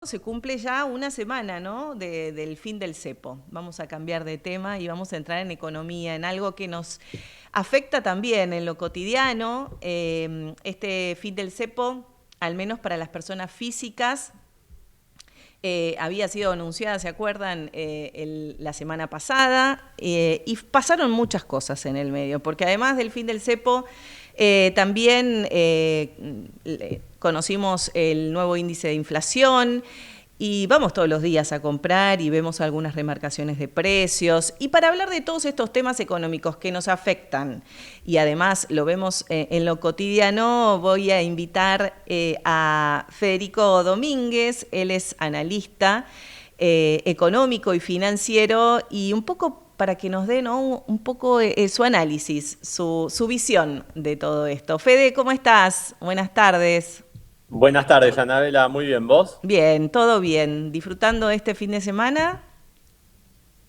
Se cumple ya una semana, ¿no? Del fin del cepo. Vamos a cambiar de tema y vamos a entrar en economía, en algo que nos afecta también en lo cotidiano. Este fin del cepo, al menos para las personas físicas, había sido anunciada, ¿se acuerdan?, la semana pasada, y pasaron muchas cosas en el medio, porque además del fin del cepo, también conocimos el nuevo índice de inflación y vamos todos los días a comprar y vemos algunas remarcaciones de precios. Y para hablar de todos estos temas económicos que nos afectan y además lo vemos en lo cotidiano, voy a invitar a Federico Domínguez. Él es analista económico y financiero, y un poco para que nos dé, ¿no?, un poco su análisis, su visión de todo esto. Fede, ¿cómo estás? Buenas tardes. Buenas tardes, Anabela. Muy bien, ¿vos? Bien, todo bien. ¿Disfrutando este fin de semana?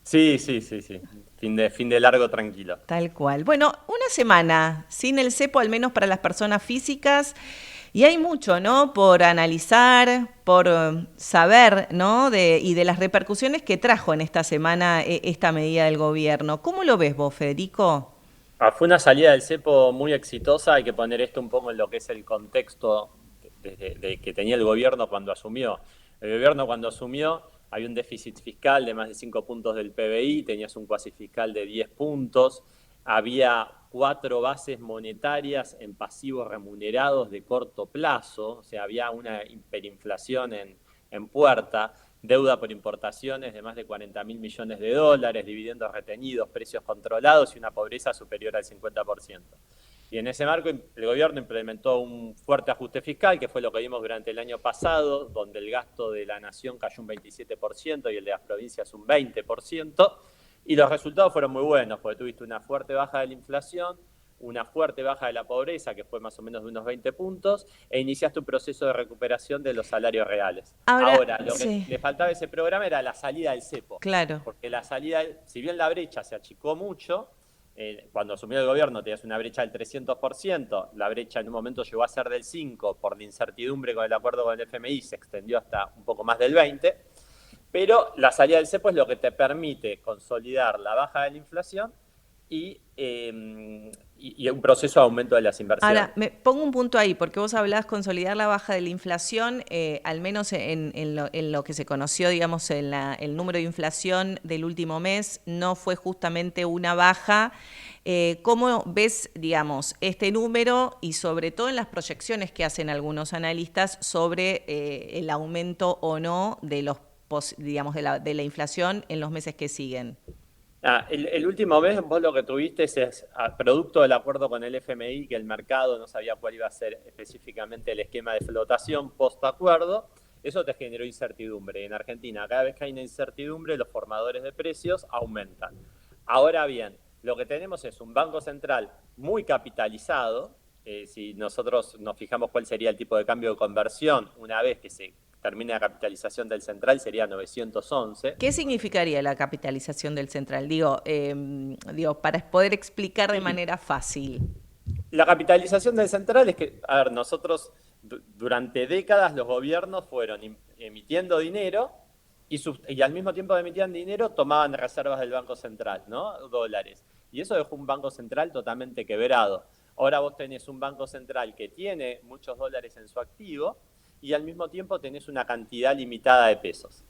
Sí, sí, sí, sí. Fin de largo, tranquilo. Tal cual. Bueno, una semana sin el cepo, al menos para las personas físicas, y hay mucho, ¿no?, por analizar, por saber, ¿no?, y de las repercusiones que trajo en esta semana esta medida del gobierno. ¿Cómo lo ves vos, Federico? Fue una salida del cepo muy exitosa. Hay que poner esto un poco en lo que es el contexto que tenía el gobierno cuando asumió. El gobierno cuando asumió había un déficit fiscal de más de 5 puntos del PBI, tenías un cuasi fiscal de 10 puntos, había 4 bases monetarias en pasivos remunerados de corto plazo, o sea, había una hiperinflación en puerta, deuda por importaciones de más de 40.000 millones de dólares, dividendos retenidos, precios controlados y una pobreza superior al 50%. Y en ese marco el gobierno implementó un fuerte ajuste fiscal, que fue lo que vimos durante el año pasado, donde el gasto de la nación cayó un 27% y el de las provincias un 20%, y los resultados fueron muy buenos, porque tuviste una fuerte baja de la inflación, una fuerte baja de la pobreza, que fue más o menos de unos 20 puntos, e iniciaste un proceso de recuperación de los salarios reales. Ahora, Ahora, lo que sí, le faltaba a ese programa era la salida del cepo, claro. porque la salida, si bien la brecha se achicó mucho, cuando asumió el gobierno tenías una brecha del 300%, la brecha en un momento llegó a ser del 5%, por la incertidumbre con el acuerdo con el FMI se extendió hasta un poco más del 20%, pero la salida del cepo es lo que te permite consolidar la baja de la inflación y un proceso de aumento de las Ahora, inversiones. me pongo un punto ahí, porque vos hablás consolidar la baja de la inflación, al menos en lo que se conoció, digamos, el número de inflación del último mes, no fue justamente una baja. ¿Cómo ves, digamos, este número y sobre todo en las proyecciones que hacen algunos analistas sobre el aumento o no de los, digamos, de la inflación en los meses que siguen? El último mes vos lo que tuviste es producto del acuerdo con el FMI, que el mercado no sabía cuál iba a ser específicamente el esquema de flotación post-acuerdo. Eso te generó incertidumbre. En Argentina, cada vez que hay una incertidumbre, los formadores de precios aumentan. Ahora bien, lo que tenemos es un Banco Central muy capitalizado. Si nosotros nos fijamos cuál sería el tipo de cambio de conversión una vez que se termine la capitalización del central, sería 911. ¿Qué significaría la capitalización del central? Digo, para poder explicar de manera fácil. La capitalización del central es que, a ver, nosotros durante décadas los gobiernos fueron emitiendo dinero y al mismo tiempo que emitían dinero tomaban reservas del Banco Central, ¿no? Dólares. Y eso dejó un Banco Central totalmente quebrado. Ahora vos tenés un Banco Central que tiene muchos dólares en su activo y al mismo tiempo tenés una cantidad limitada de pesos.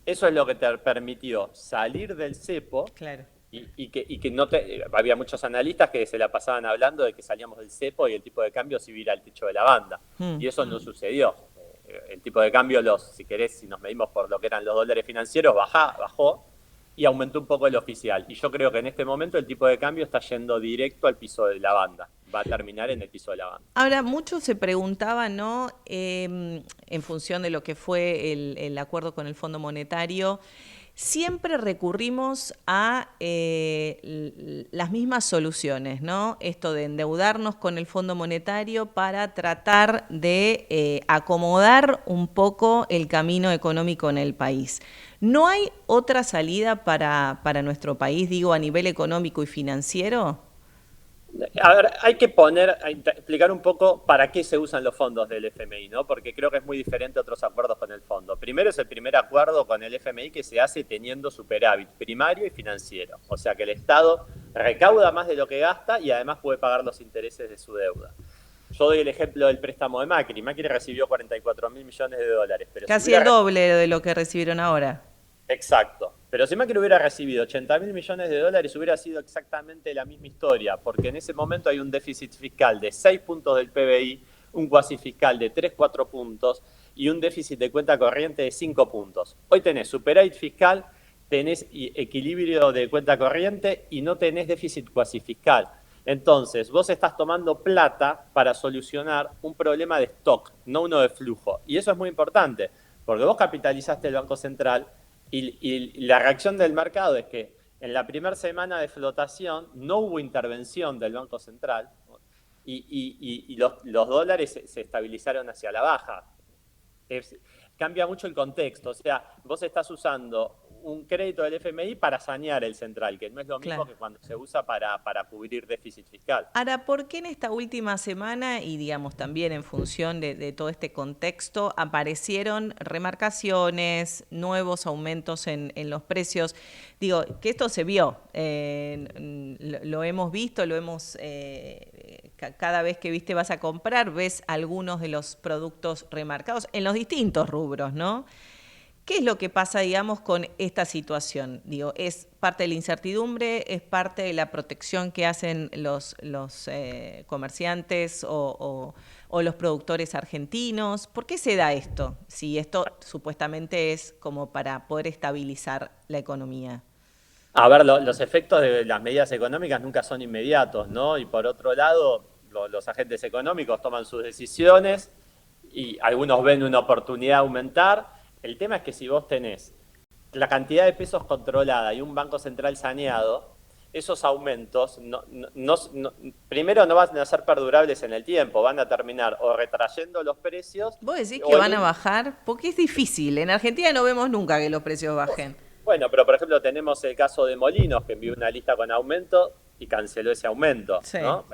Eso es lo que te permitió salir del cepo Claro. y que no te, había muchos analistas que se la pasaban hablando de que salíamos del cepo y el tipo de cambio se iba a ir al techo de la banda. Mm. Y eso no sucedió. El tipo de cambio, si querés, si nos medimos por lo que eran los dólares financieros, bajó y aumentó un poco el oficial. Y yo creo que en este momento el tipo de cambio está yendo directo al piso de la banda. Va a terminar en el piso de la banda. Ahora, muchos se preguntaban, ¿no? En función de lo que fue el acuerdo con el Fondo Monetario, siempre recurrimos a las mismas soluciones, ¿no? Esto de endeudarnos con el Fondo Monetario para tratar de acomodar un poco el camino económico en el país. ¿No hay otra salida para nuestro país, digo, a nivel económico y financiero? A ver, hay que explicar un poco para qué se usan los fondos del FMI, ¿no? Porque creo que es muy diferente a otros acuerdos con el fondo. Primero es el primer acuerdo con el FMI que se hace teniendo superávit primario y financiero. O sea que el Estado recauda más de lo que gasta y además puede pagar los intereses de su deuda. Yo doy el ejemplo del préstamo de Macri. Macri recibió 44.000 millones de dólares. Pero si Casi el hubiera doble de lo que recibieron ahora. Exacto. Pero si Macri hubiera recibido 80.000 millones de dólares, hubiera sido exactamente la misma historia, porque en ese momento hay un déficit fiscal de 6 puntos del PBI, un cuasi fiscal de 3, 4 puntos y un déficit de cuenta corriente de 5 puntos. Hoy tenés superávit fiscal, tenés equilibrio de cuenta corriente y no tenés déficit cuasi fiscal. Entonces, vos estás tomando plata para solucionar un problema de stock, no uno de flujo. Y eso es muy importante, porque vos capitalizaste el Banco Central y la reacción del mercado es que en la primera semana de flotación no hubo intervención del Banco Central y los dólares se estabilizaron hacia la baja. Cambia mucho el contexto, o sea, vos estás usando un crédito del FMI para sanear el central, que no es lo mismo Claro. que cuando se usa para cubrir déficit fiscal. Ahora, ¿por qué en esta última semana y digamos también en función de todo este contexto aparecieron remarcaciones, nuevos aumentos en los precios? Digo, que esto se vio, lo hemos visto, lo hemos, cada vez que viste vas a comprar, ves algunos de los productos remarcados en los distintos rubros, ¿no? ¿Qué es lo que pasa, digamos, con esta situación? Digo, ¿es parte de la incertidumbre? ¿Es parte de la protección que hacen los comerciantes o los productores argentinos? ¿Por qué se da esto? Si esto supuestamente es como para poder estabilizar la economía. A ver, los efectos de las medidas económicas nunca son inmediatos, ¿no? Y por otro lado, los agentes económicos toman sus decisiones y algunos ven una oportunidad de aumentar. El tema es que si vos tenés la cantidad de pesos controlada y un banco central saneado, esos aumentos primero no van a ser perdurables en el tiempo, van a terminar o retrayendo los precios ¿Vos decís que o van a bajar? Porque es difícil. En Argentina no vemos nunca que los precios bajen. bueno, pero por ejemplo tenemos el caso de Molinos, que envió una lista con aumento y canceló ese aumento, Sí. ¿no?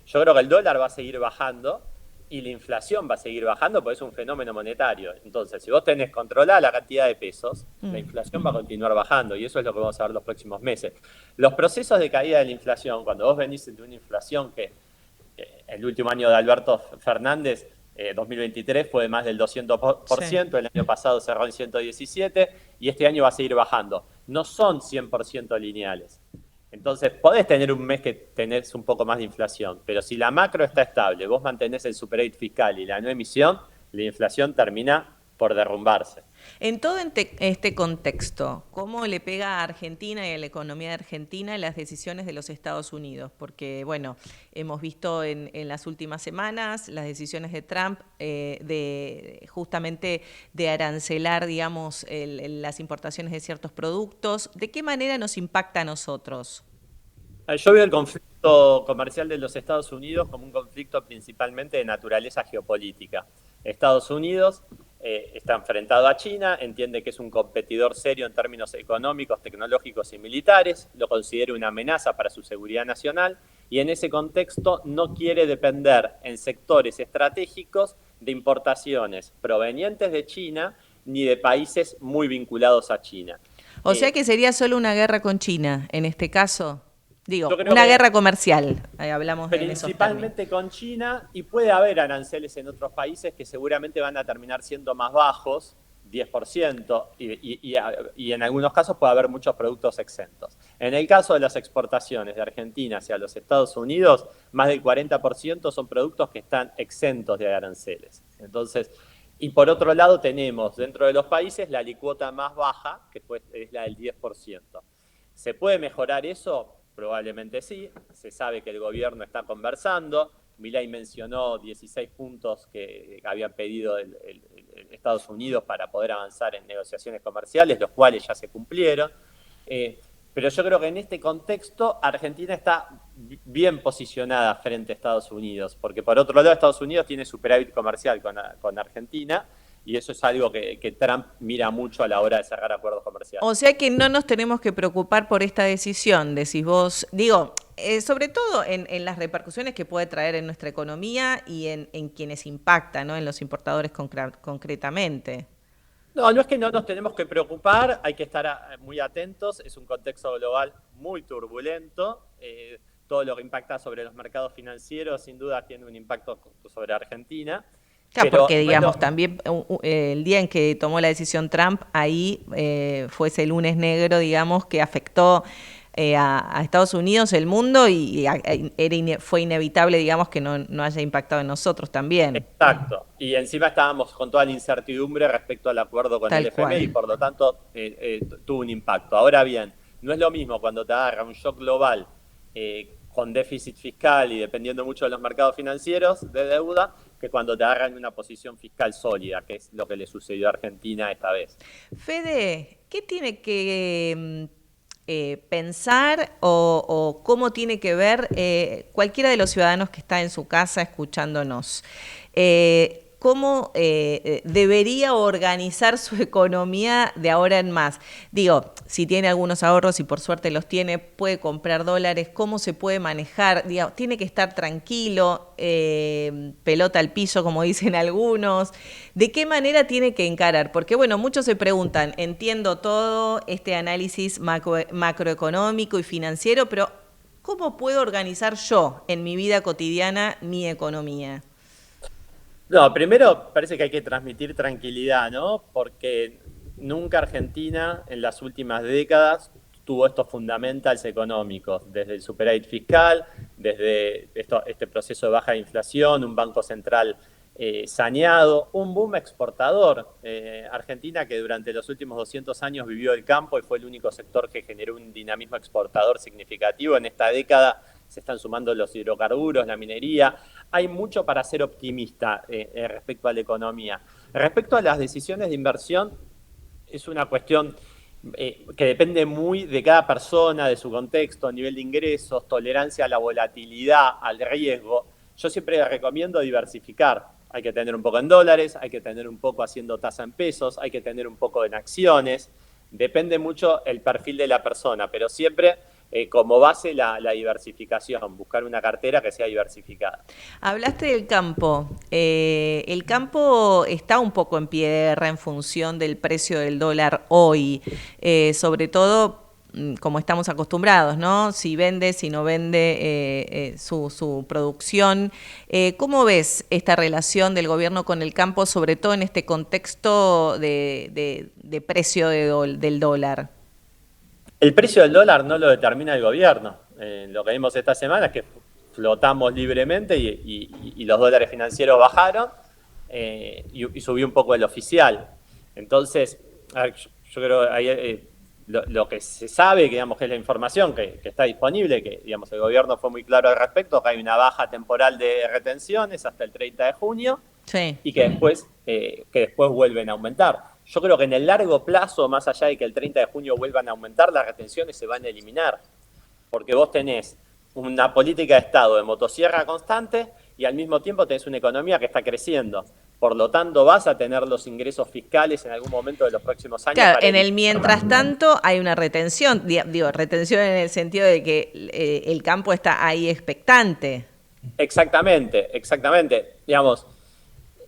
Yo creo que el dólar va a seguir bajando y la inflación va a seguir bajando porque es un fenómeno monetario. Entonces, si vos tenés controlada la cantidad de pesos, la inflación va a continuar bajando y eso es lo que vamos a ver los próximos meses. Los procesos de caída de la inflación, cuando vos venís de una inflación que el último año de Alberto Fernández, 2023, fue de más del 200%, Sí. el año pasado cerró en 117 y este año va a seguir bajando. No son 100% lineales. Entonces, podés tener un mes que tenés un poco más de inflación, pero si la macro está estable, vos mantenés el superávit fiscal y la no emisión, la inflación termina por derrumbarse. En todo este contexto, ¿cómo le pega a Argentina y a la economía de Argentina las decisiones de los Estados Unidos? Porque, bueno, hemos visto en las últimas semanas las decisiones de Trump justamente de arancelar, digamos, las importaciones de ciertos productos. ¿De qué manera nos impacta a nosotros? Yo veo el conflicto comercial de los Estados Unidos como un conflicto principalmente de naturaleza geopolítica. Estados Unidos está enfrentado a China, entiende que es un competidor serio en términos económicos, tecnológicos y militares, lo considera una amenaza para su seguridad nacional y en ese contexto no quiere depender en sectores estratégicos de importaciones provenientes de China ni de países muy vinculados a China. O sea que sería solo una guerra con China, en este caso. Digo, Yo creo una que guerra comercial, ahí hablamos en esos términos. principalmente con China, y puede haber aranceles en otros países que seguramente van a terminar siendo más bajos, 10%, y en algunos casos puede haber muchos productos exentos. En el caso de las exportaciones de Argentina hacia los Estados Unidos, más del 40% son productos que están exentos de aranceles. Entonces, y por otro lado tenemos dentro de los países la alicuota más baja, que es la del 10%. ¿Se puede mejorar eso? Probablemente sí. Se sabe que el gobierno está conversando. Milei mencionó 16 puntos que habían pedido el Estados Unidos para poder avanzar en negociaciones comerciales, los cuales ya se cumplieron. Pero yo creo que en este contexto Argentina está bien posicionada frente a Estados Unidos, porque por otro lado Estados Unidos tiene superávit comercial con Argentina, y eso es algo que Trump mira mucho a la hora de cerrar acuerdos comerciales. O sea que no nos tenemos que preocupar por esta decisión, decís vos. Digo, sobre todo en las repercusiones que puede traer en nuestra economía y en quienes impacta, ¿no? En los importadores concretamente. No, no es que no nos tenemos que preocupar, hay que estar muy atentos, es un contexto global muy turbulento, todo lo que impacta sobre los mercados financieros sin duda tiene un impacto sobre Argentina, Claro, pero porque no es digamos, también el día en que tomó la decisión Trump, ahí fue ese lunes negro, digamos, que afectó a Estados Unidos, el mundo, fue inevitable, digamos, que no haya impactado en nosotros también, exacto, y encima estábamos con toda la incertidumbre respecto al acuerdo con el tal FMI y cual. por lo tanto tuvo un impacto. Ahora bien, no es lo mismo cuando te agarra un shock global con déficit fiscal y dependiendo mucho de los mercados financieros de deuda, que cuando te agarran una posición fiscal sólida, que es lo que le sucedió a Argentina esta vez. Fede, ¿qué tiene que pensar o cómo tiene que ver cualquiera de los ciudadanos que está en su casa escuchándonos? ¿Cómo debería organizar su economía de ahora en más? Digo, si tiene algunos ahorros y por suerte los tiene, puede comprar dólares, ¿cómo se puede manejar? Digo, tiene que estar tranquilo, pelota al piso, como dicen algunos. ¿De qué manera tiene que encarar? Porque, bueno, muchos se preguntan, entiendo todo este análisis macroeconómico y financiero, pero ¿cómo puedo organizar yo en mi vida cotidiana mi economía? No, primero parece que hay que transmitir tranquilidad, ¿no? Porque nunca Argentina en las últimas décadas tuvo estos fundamentals económicos, desde el superávit fiscal, desde este proceso de baja inflación, un banco central saneado, un boom exportador. Argentina que durante los últimos 200 años vivió el campo y fue el único sector que generó un dinamismo exportador significativo. En esta década se están sumando los hidrocarburos, la minería. Hay mucho para ser optimista respecto a la economía. Respecto a las decisiones de inversión, es una cuestión que depende muy de cada persona, de su contexto, nivel de ingresos, tolerancia a la volatilidad, al riesgo. Yo siempre recomiendo diversificar. Hay que tener un poco en dólares, hay que tener un poco haciendo tasa en pesos, hay que tener un poco en acciones. Depende mucho el perfil de la persona, pero siempre como base la diversificación, buscar una cartera que sea diversificada. Hablaste del campo. El campo está un poco en pie de guerra en función del precio del dólar hoy, sobre todo como estamos acostumbrados, ¿no? Si vende, si no vende su producción. ¿Cómo ves esta relación del gobierno con el campo, sobre todo en este contexto de precio del dólar? El precio del dólar no lo determina el gobierno. Lo que vimos esta semana es que flotamos libremente y los dólares financieros bajaron y subió un poco el oficial. Entonces, yo creo que ahí, lo que se sabe, que, digamos, que es la información que está disponible, que digamos, el gobierno fue muy claro al respecto, que hay una baja temporal de retenciones hasta el 30 de junio Sí. y que después vuelven a aumentar. Yo creo que en el largo plazo, más allá de que el 30 de junio vuelvan a aumentar, las retenciones se van a eliminar, porque vos tenés una política de Estado de motosierra constante y al mismo tiempo tenés una economía que está creciendo. Por lo tanto, vas a tener los ingresos fiscales en algún momento de los próximos años. Claro, Para en el eliminarla. mientras tanto hay una retención, digo, retención en el sentido de que el campo está ahí expectante. Exactamente, exactamente. Digamos,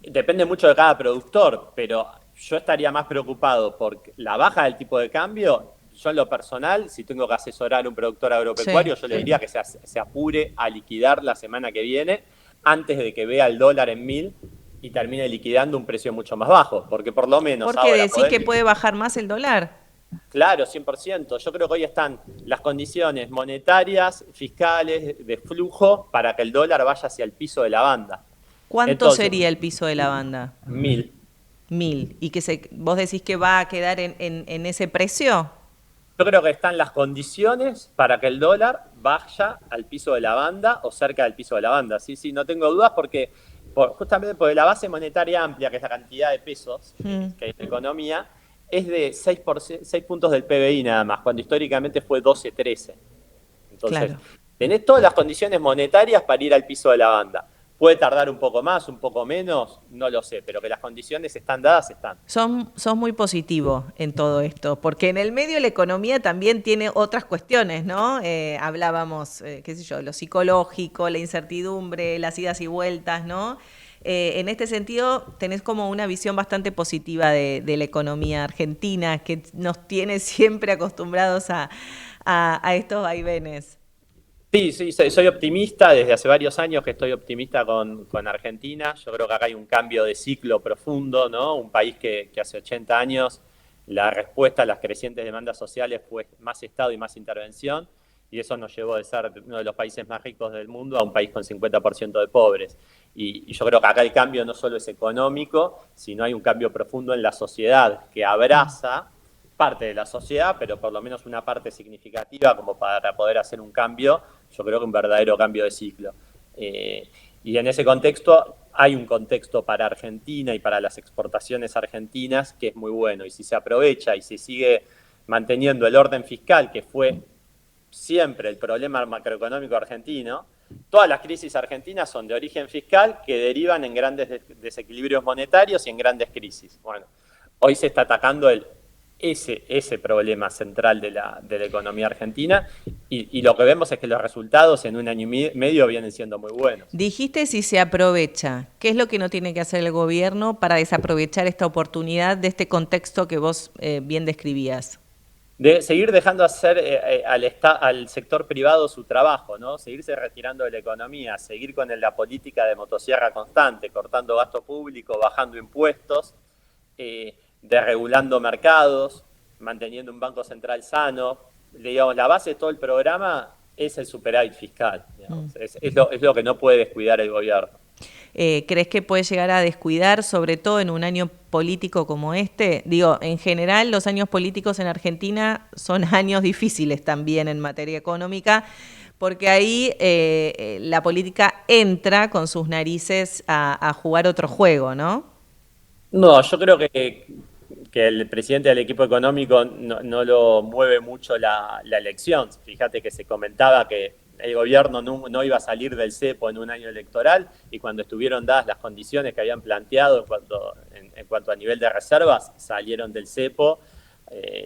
depende mucho de cada productor, pero yo estaría más preocupado por la baja del tipo de cambio. Yo en lo personal, si tengo que asesorar a un productor Sí. agropecuario, yo le diría que se apure a liquidar la semana que viene antes de que vea el dólar en 1000 y termine liquidando un precio mucho más bajo, porque por lo menos ¿Por qué ahora decís que podés. puede bajar más el dólar? Claro, 100%. Yo creo que hoy están las condiciones monetarias, fiscales, de flujo para que el dólar vaya hacia el piso de la banda. ¿Cuánto Entonces, sería el piso de la banda? 1000. 1.000. ¿Y vos decís que va a quedar en ese precio? Yo creo que están las condiciones para que el dólar vaya al piso de la banda o cerca del piso de la banda. Sí, sí, no tengo dudas porque justamente porque la base monetaria amplia, que es la cantidad de pesos que hay en la economía, es de 6 puntos del PBI nada más, cuando históricamente fue 12, 13. Entonces, Claro. tenés todas las condiciones monetarias para ir al piso de la banda. ¿Puede tardar un poco más, un poco menos? No lo sé, pero que las condiciones están dadas, están. Sos muy positivo en todo esto, porque en el medio la economía también tiene otras cuestiones, ¿no? Hablábamos, qué sé yo, lo psicológico, la incertidumbre, las idas y vueltas, ¿no? En este sentido, tenés como una visión bastante positiva de la economía argentina, que nos tiene siempre acostumbrados a estos vaivenes. Sí, sí, soy optimista, desde hace varios años que estoy optimista con Argentina. Yo creo que acá hay un cambio de ciclo profundo, ¿no? Un país que hace 80 años la respuesta a las crecientes demandas sociales fue más Estado y más intervención, y eso nos llevó de ser uno de los países más ricos del mundo a un país con 50% de pobres. Y yo creo que acá el cambio no solo es económico, sino hay un cambio profundo en la sociedad que abraza parte de la sociedad, pero por lo menos una parte significativa como para poder hacer un cambio, yo creo que un verdadero cambio de ciclo. Y en ese contexto hay un contexto para Argentina y para las exportaciones argentinas que es muy bueno, y si se aprovecha y se sigue manteniendo el orden fiscal, que fue siempre el problema macroeconómico argentino, todas las crisis argentinas son de origen fiscal que derivan en grandes desequilibrios monetarios y en grandes crisis. Bueno, hoy se está atacando ese problema central de la economía argentina, y lo que vemos es que los resultados en un año y medio vienen siendo muy buenos. Dijiste si se aprovecha. ¿Qué es lo que no tiene que hacer el gobierno para desaprovechar esta oportunidad de este contexto que vos bien describías? De seguir dejando hacer al sector privado su trabajo, ¿no? Seguirse retirando de la economía, seguir con la política de motosierra constante, cortando gasto público, bajando impuestos, desregulando mercados, manteniendo un banco central sano. Digamos, la base de todo el programa es el superávit fiscal. Es lo que no puede descuidar el gobierno. ¿Crees que puede llegar a descuidar, sobre todo en un año político como este? Digo, en general los años políticos en Argentina son años difíciles también en materia económica, porque ahí la política entra con sus narices a jugar otro juego, ¿no? No, yo creo que el presidente del equipo económico no lo mueve mucho la elección. Fíjate que se comentaba que el gobierno no iba a salir del cepo en un año electoral, y cuando estuvieron dadas las condiciones que habían planteado en cuanto a nivel de reservas, salieron del cepo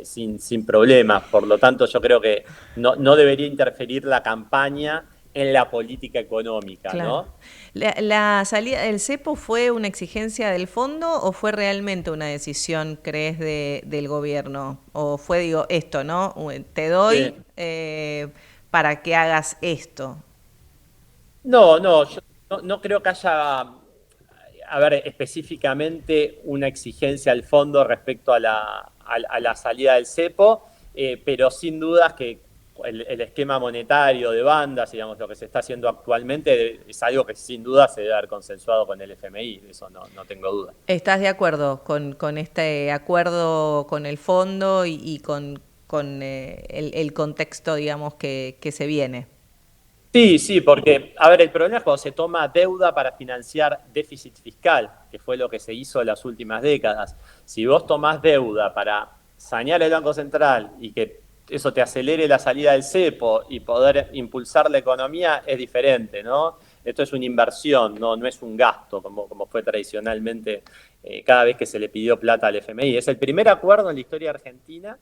sin problemas. Por lo tanto, yo creo que no debería interferir la campaña en la política económica, Claro. ¿no? ¿La salida del cepo fue una exigencia del fondo o fue realmente una decisión, crees, del gobierno? ¿O fue, digo, esto, ¿no? Te doy para que hagas esto. No, yo no creo que haya, a ver, específicamente una exigencia al fondo respecto a la salida del cepo, pero sin dudas que el esquema monetario de bandas, digamos, lo que se está haciendo actualmente es algo que sin duda se debe haber consensuado con el FMI, de eso no tengo duda. ¿Estás de acuerdo con este acuerdo con el fondo y con el contexto, digamos, que se viene? Sí, porque, a ver, el problema es cuando se toma deuda para financiar déficit fiscal, que fue lo que se hizo en las últimas décadas. Si vos tomás deuda para sanear el Banco Central y que eso te acelere la salida del cepo y poder impulsar la economía, es diferente, ¿no? Esto es una inversión, no es un gasto, como fue tradicionalmente cada vez que se le pidió plata al FMI. Es el primer acuerdo en la historia argentina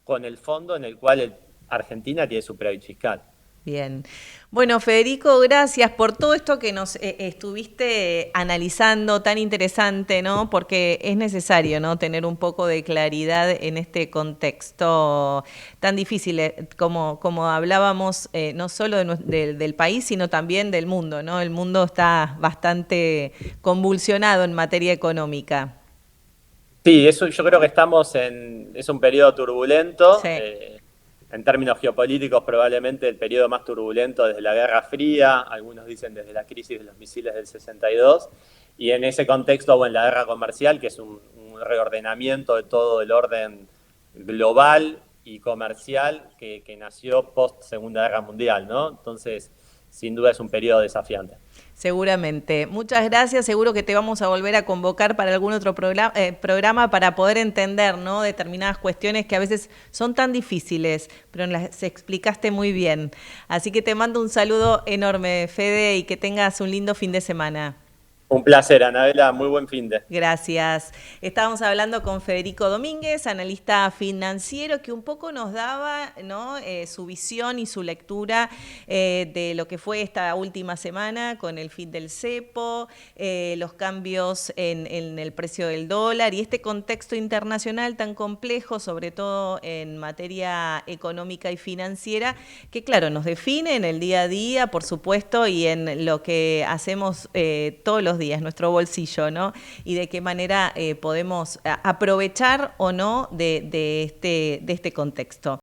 con el fondo en el cual Argentina tiene superávit fiscal. Bien. Bueno, Federico, gracias por todo esto que nos estuviste analizando, tan interesante, ¿no? Porque es necesario, ¿no? Tener un poco de claridad en este contexto tan difícil, como hablábamos, no solo del país, sino también del mundo, ¿no? El mundo está bastante convulsionado en materia económica. Sí, eso yo creo que es un periodo turbulento. Sí. En términos geopolíticos, probablemente el periodo más turbulento desde la Guerra Fría, algunos dicen desde la crisis de los misiles del 62, y en ese contexto, bueno, la guerra comercial, que es un reordenamiento de todo el orden global y comercial que nació post Segunda Guerra Mundial, ¿no? Entonces, sin duda es un periodo desafiante. Seguramente. Muchas gracias. Seguro que te vamos a volver a convocar para algún otro programa para poder entender, ¿no?, determinadas cuestiones que a veces son tan difíciles, pero las explicaste muy bien. Así que te mando un saludo enorme, Fede, y que tengas un lindo fin de semana. Un placer, Anabela, muy buen fin de. Gracias. Estábamos hablando con Federico Domínguez, analista financiero, que un poco nos daba, ¿no?, su visión y su lectura de lo que fue esta última semana con el fin del cepo, los cambios en el precio del dólar y este contexto internacional tan complejo, sobre todo en materia económica y financiera, que claro, nos define en el día a día, por supuesto, y en lo que hacemos todos los días, nuestro bolsillo, ¿no? Y de qué manera podemos aprovechar o no de este contexto.